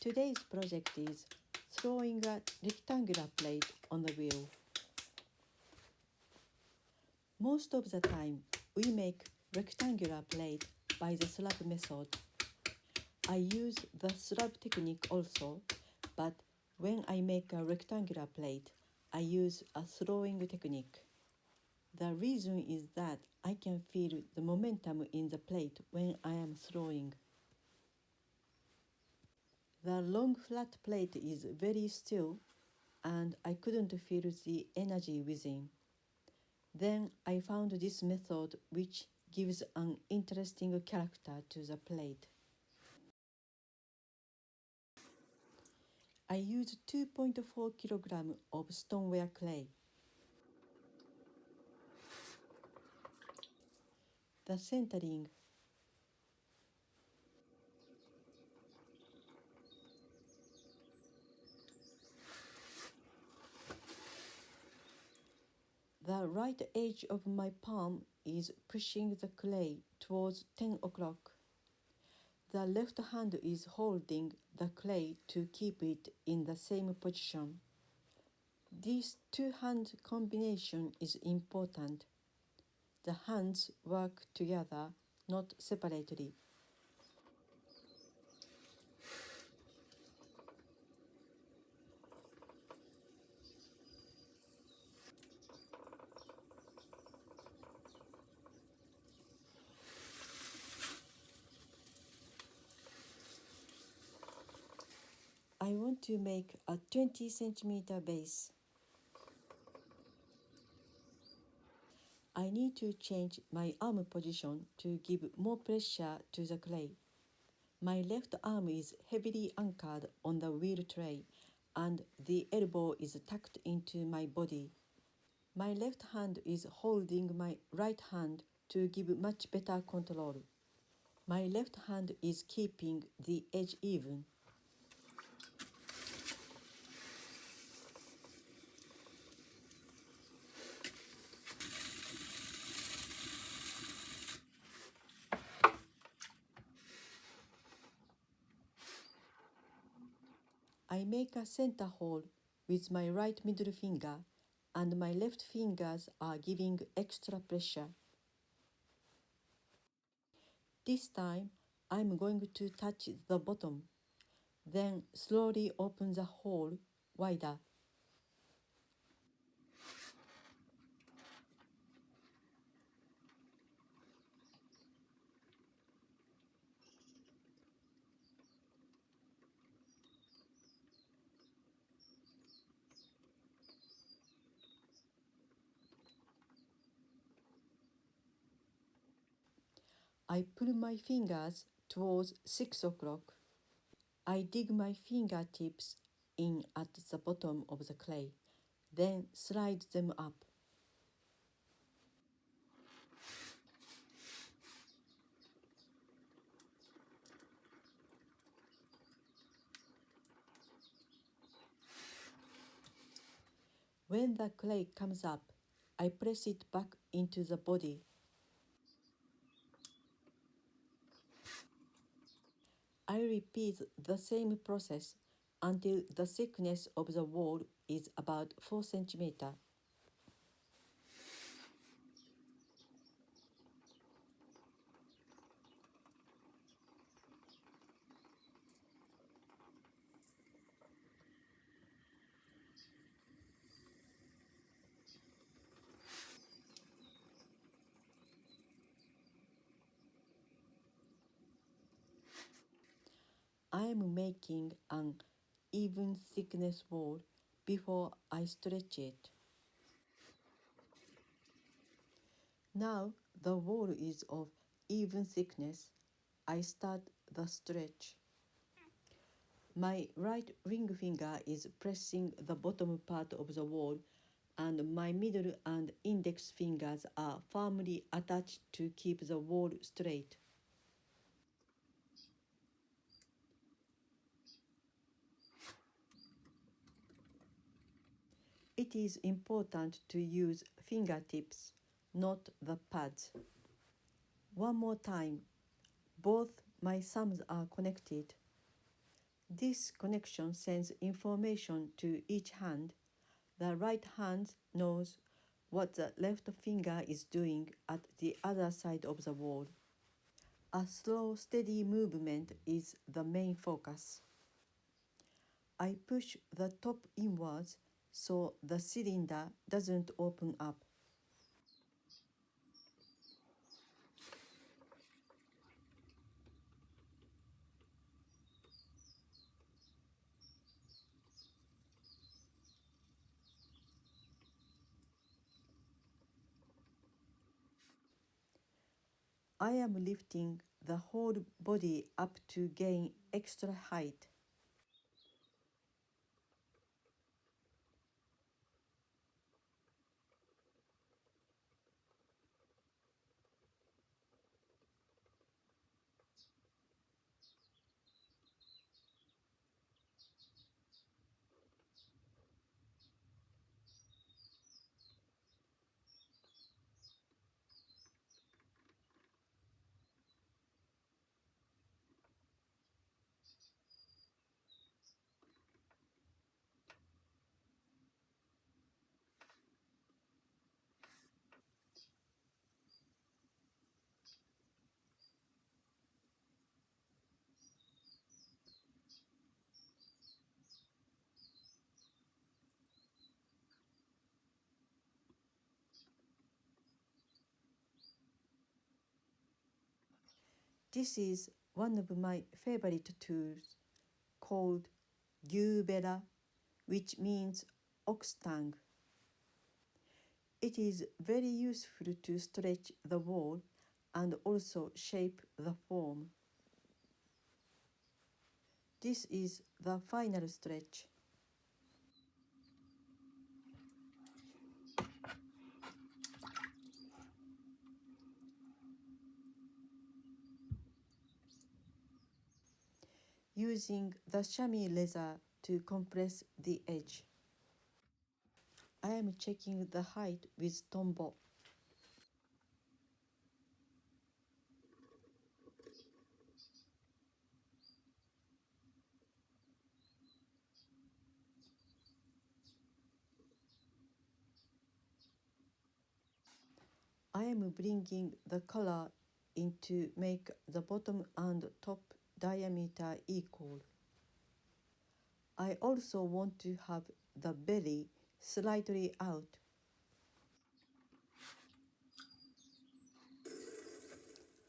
Today's project is throwing a rectangular plate on the wheel. Most of the time, we make rectangular plate by the slab method. I use the slab technique also, but when I make a rectangular plate, I use a throwing technique. The reason is that I can feel the momentum in the plate when I am throwing. The long flat plate is very still, and I couldn't feel the energy within. Then I found this method which gives an interesting character to the plate. I used 2.4 kg of stoneware clay. The centering. The right edge of my palm is pushing the clay towards 10 o'clock. The left hand is holding the clay to keep it in the same position. This two-hand combination is important. The hands work together, not separately. I want to make a 20 centimeter base. I need to change my arm position to give more pressure to the clay. My left arm is heavily anchored on the wheel tray, and the elbow is tucked into my body. My left hand is holding my right hand to give much better control. My left hand is keeping the edge even. I make a center hole with my right middle finger, and my left fingers are giving extra pressure. This time, I'm going to touch the bottom, then slowly open the hole wider. I pull my fingers towards 6 o'clock. I dig my fingertips in at the bottom of the clay, then slide them up. When the clay comes up, I press it back into the body. I repeat the same process until the thickness of the wall is about 4 centimeters. I am making an even thickness wall before I stretch it. Now the wall is of even thickness. I start the stretch. My right ring finger is pressing the bottom part of the wall, and my middle and index fingers are firmly attached to keep the wall straight. It is important to use fingertips, not the pads. One more time. Both my thumbs are connected. This connection sends information to each hand. The right hand knows what the left finger is doing at the other side of the wall. A slow, steady movement is the main focus. I push the top inwards so the cylinder doesn't open up. I am lifting the whole body up to gain extra height. This is one of my favorite tools called gyubera, which means ox tongue. It is very useful to stretch the wall and also shape the form. This is the final stretch. Using the chamois leather to compress the edge. I am checking the height with Tombow. I am bringing the collar in to make the bottom and top diameter equal. I also want to have the belly slightly out.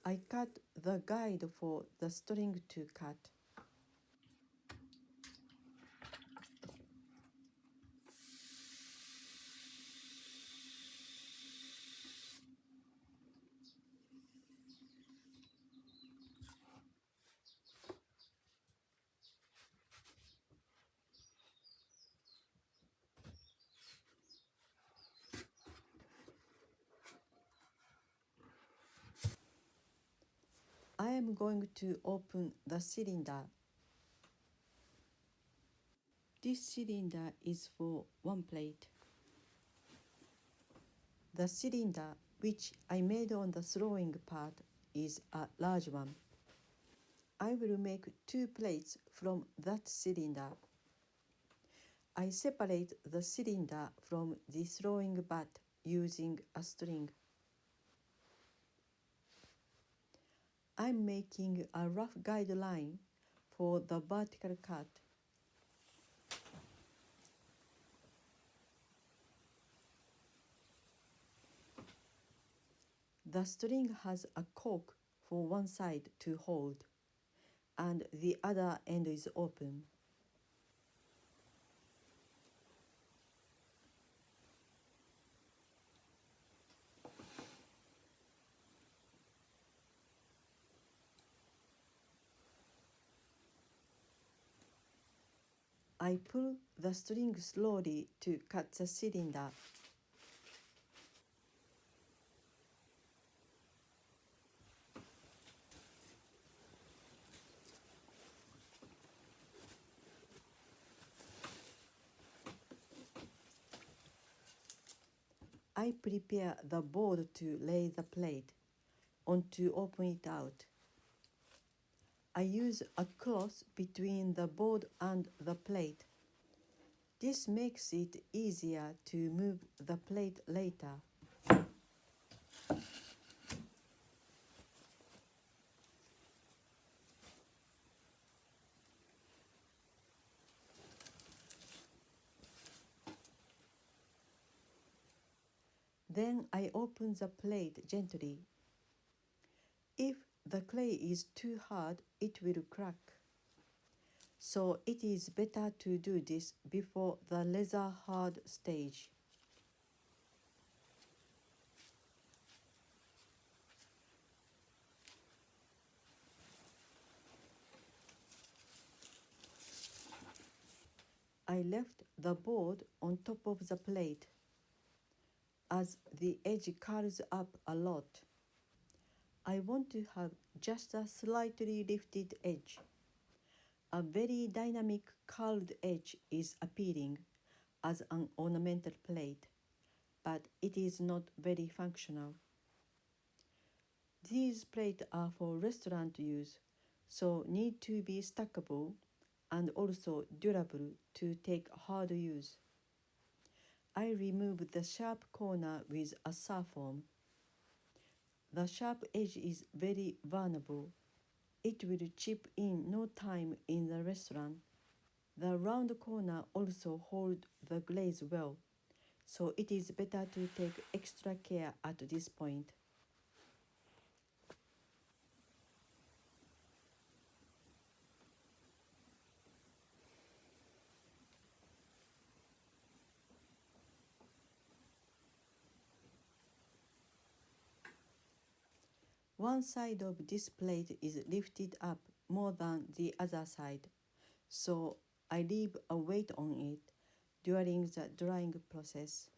I cut the guide for the string to cut. I am going to open the cylinder. This cylinder is for one plate. The cylinder which I made on the throwing part is a large one. I will make 2 plates from that cylinder. I separate the cylinder from the throwing butt using a string. I'm making a rough guideline for the vertical cut. The string has a cork for one side to hold, and the other end is open. I pull the string slowly to cut the cylinder. I prepare the board to lay the plate on to open it out. I use a cloth between the board and the plate. This makes it easier to move the plate later. Then I open the plate gently. If the clay is too hard, it will crack. So it is better to do this before the leather hard stage. I left the board on top of the plate. As the edge curls up a lot, I want to have just a slightly lifted edge. A very dynamic curled edge is appealing as an ornamental plate, but it is not very functional. These plates are for restaurant use, so need to be stackable and also durable to take hard use. I remove the sharp corner with a Surform. The sharp edge is very vulnerable. It will chip in no time in the restaurant. The round corner also holds the glaze well, so it is better to take extra care at this point. One side of this plate is lifted up more than the other side, so I leave a weight on it during the drying process.